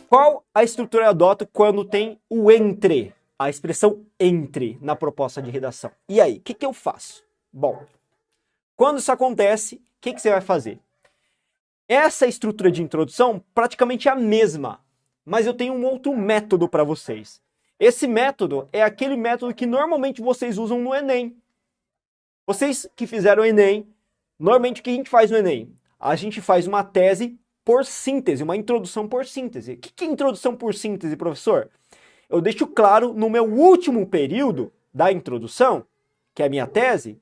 Qual a estrutura eu adoto quando tem o entre, a expressão entre na proposta de redação? E aí, o que eu faço? Bom, quando isso acontece, o que você vai fazer? Essa estrutura de introdução praticamente é a mesma, mas eu tenho um outro método para vocês. Esse método é aquele método que normalmente vocês usam no Enem. Vocês que fizeram o Enem, normalmente o que a gente faz no Enem? A gente faz uma tese por síntese, uma introdução por síntese. O que é introdução por síntese, professor? Eu deixo claro no meu último período da introdução, que é a minha tese,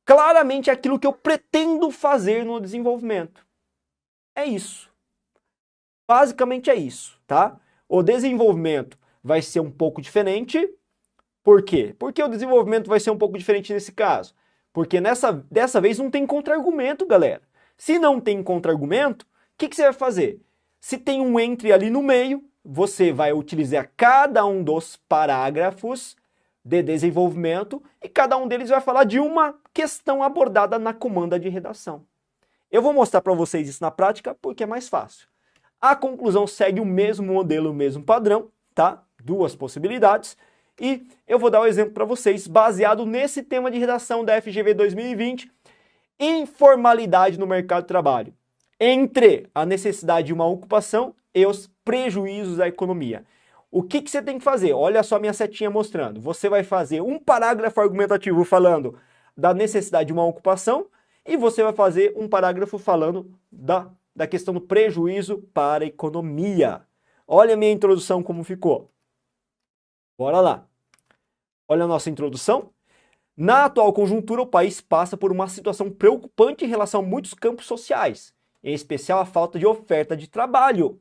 claramente aquilo que eu pretendo fazer no desenvolvimento. É isso. Basicamente é isso, tá? O desenvolvimento vai ser um pouco diferente. Por quê? Porque o desenvolvimento vai ser um pouco diferente nesse caso. Porque dessa vez não tem contra-argumento, galera. Se não tem contra-argumento, o que você vai fazer? Se tem um entre ali no meio, você vai utilizar cada um dos parágrafos de desenvolvimento e cada um deles vai falar de uma questão abordada na comanda de redação. Eu vou mostrar para vocês isso na prática porque é mais fácil. A conclusão segue o mesmo modelo, o mesmo padrão, tá? Duas possibilidades. E eu vou dar um exemplo para vocês baseado nesse tema de redação da FGV 2020, informalidade no mercado de trabalho, entre a necessidade de uma ocupação e os prejuízos da economia. O que você tem que fazer? Olha só minha setinha mostrando. Você vai fazer um parágrafo argumentativo falando da necessidade de uma ocupação e você vai fazer um parágrafo falando da questão do prejuízo para a economia. Olha a minha introdução como ficou. Bora lá. Olha a nossa introdução. Na atual conjuntura, o país passa por uma situação preocupante em relação a muitos campos sociais, em especial a falta de oferta de trabalho.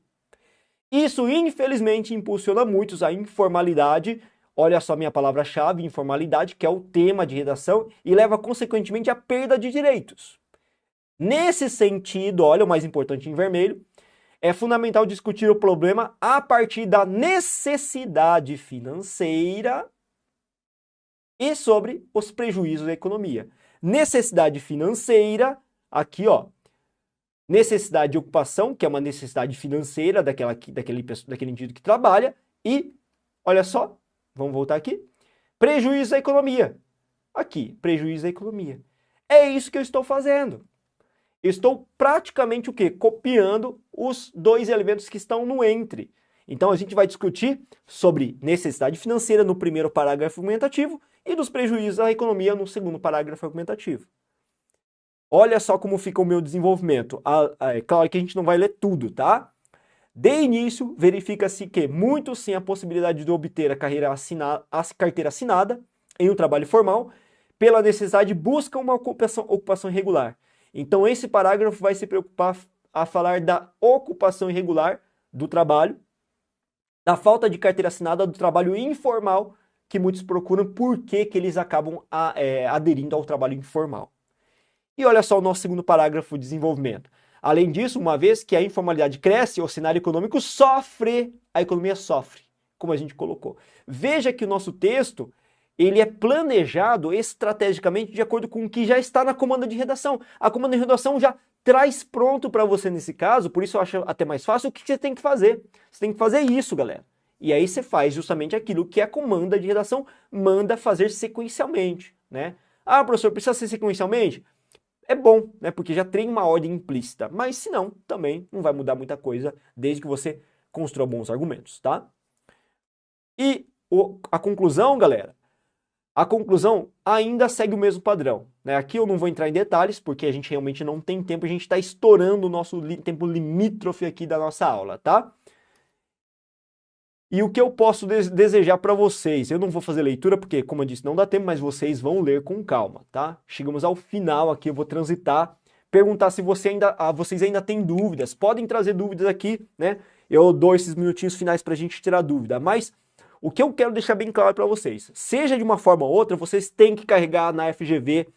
Isso, infelizmente, impulsiona muitos à informalidade. Olha só minha palavra-chave, informalidade, que é o tema de redação, e leva, consequentemente, à perda de direitos. Nesse sentido, olha o mais importante em vermelho, é fundamental discutir o problema a partir da necessidade financeira e sobre os prejuízos da economia. Necessidade financeira, aqui ó, necessidade de ocupação, que é uma necessidade financeira daquele indivíduo que trabalha, e, olha só, vamos voltar aqui, prejuízo da economia. Aqui, prejuízo da economia. É isso que eu estou fazendo. Eu estou praticamente o quê? Copiando os dois elementos que estão no entre. Então a gente vai discutir sobre necessidade financeira no primeiro parágrafo argumentativo e dos prejuízos à economia no segundo parágrafo argumentativo. Olha só como fica o meu desenvolvimento. É claro que a gente não vai ler tudo, tá? De início, verifica-se que muitos têm a possibilidade de obter a carteira assinada em um trabalho formal, pela necessidade buscam uma ocupação irregular. Então esse parágrafo vai se preocupar a falar da ocupação irregular do trabalho, da falta de carteira assinada, do trabalho informal que muitos procuram, por que eles acabam aderindo ao trabalho informal. E olha só o nosso segundo parágrafo de desenvolvimento. Além disso, uma vez que a informalidade cresce, o cenário econômico sofre, a economia sofre, como a gente colocou. Veja que o nosso texto, ele é planejado estrategicamente de acordo com o que já está na comanda de redação. A comanda de redação já traz pronto para você nesse caso, por isso eu acho até mais fácil. O que você tem que fazer? Você tem que fazer isso, galera. E aí você faz justamente aquilo que a comanda de redação manda fazer sequencialmente, né? Ah, professor, precisa ser sequencialmente? É bom, né? Porque já tem uma ordem implícita. Mas se não, também não vai mudar muita coisa, desde que você construa bons argumentos, tá? E a conclusão, galera, a conclusão ainda segue o mesmo padrão, né? Aqui eu não vou entrar em detalhes, porque a gente realmente não tem tempo, a gente está estourando o nosso tempo limítrofe aqui da nossa aula, tá? E o que eu posso desejar para vocês? Eu não vou fazer leitura, porque, como eu disse, não dá tempo, mas vocês vão ler com calma, tá? Chegamos ao final aqui, eu vou transitar, perguntar se vocês ainda têm dúvidas. Podem trazer dúvidas aqui, né? Eu dou esses minutinhos finais para a gente tirar dúvida, mas o que eu quero deixar bem claro para vocês, seja de uma forma ou outra, vocês têm que carregar na FGV,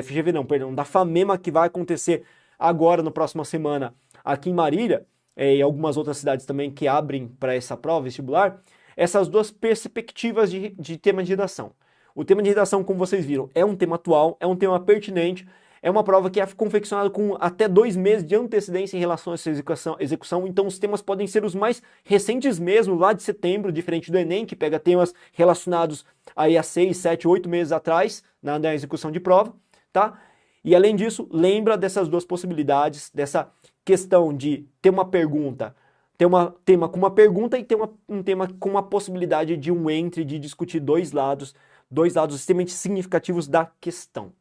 FGV não, perdão, da FAMEMA, que vai acontecer agora, na próxima semana, aqui em Marília, e algumas outras cidades também que abrem para essa prova vestibular, essas duas perspectivas de tema de redação. O tema de redação, como vocês viram, é um tema atual, é um tema pertinente, É uma prova que é confeccionada com até 2 meses de antecedência em relação a essa execução, então os temas podem ser os mais recentes mesmo, lá de setembro, diferente do Enem, que pega temas relacionados aí a 6, 7, 8 meses atrás, na execução de prova, tá? E além disso, lembra dessas duas possibilidades, dessa questão de ter uma pergunta, ter um tema com uma pergunta e ter um tema com uma possibilidade de um entre, de discutir dois lados extremamente significativos da questão.